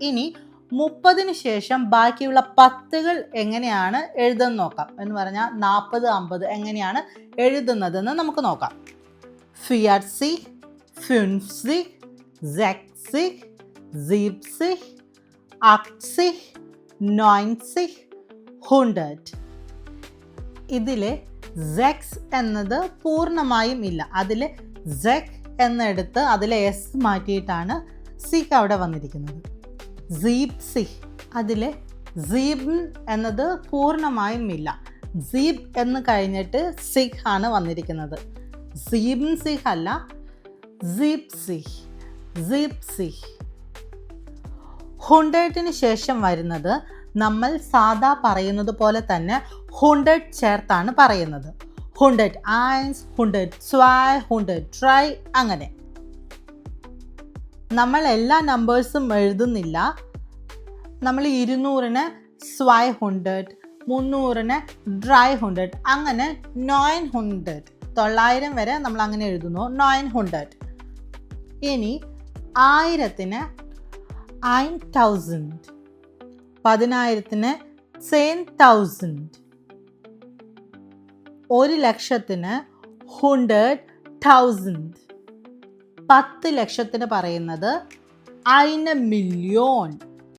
ഇനി 30 ശേഷം ബാക്കിയുള്ള 10കൾ എങ്ങനെയാണ് എഴുതുന്നത് നോക്കാം. എന്ന് പറഞ്ഞാൽ 40, 50 എങ്ങനെയാണ് എഴുതുന്നതെന്ന് നമുക്ക് നോക്കാം. 40, 50, 60, 70, 80, 90, 100. ഇതിൽ സെക്സ് എന്നത് പൂർണ്ണമായും ഇല്ല. അതിൽ സെക് എന്നെടുത്ത് അതിലെ എസ് മാറ്റിയിട്ടാണ് സിക്ക് അവിടെ വന്നിരിക്കുന്നത്. സീപ്സിഹ്, അതിൽ സീബ് എന്നത് പൂർണ്ണമായും ഇല്ല. സീബ് എന്ന് കഴിഞ്ഞിട്ട് സിഹ് ആണ് വന്നിരിക്കുന്നത്. സീബ്സിഹ് അല്ല, സീപ്സിഹ്, സീപ്സിഹ്. 100 ശേഷം വരുന്നത് നമ്മൾ സാധാ പറയുന്നത് പോലെ തന്നെ 100 ചേർത്താണ് പറയുന്നത്. 100 1, 100 2, 100 3 അങ്ങനെ. നമ്മൾ എല്ലാ നമ്പേഴ്സും എഴുതുന്നില്ല. നമ്മൾ 200-ന് 200, 300-ന് 300, അങ്ങനെ 900, 900 വരെ നമ്മൾ അങ്ങനെ എഴുതുന്നു. 900. ഇനി 1000-ന് 1000, 10,000-ന് 10,000, 1,00,000-ന് 100,000, 10 ലക്ഷത്തിന് പറയുന്നത് 1 മില്യൺ.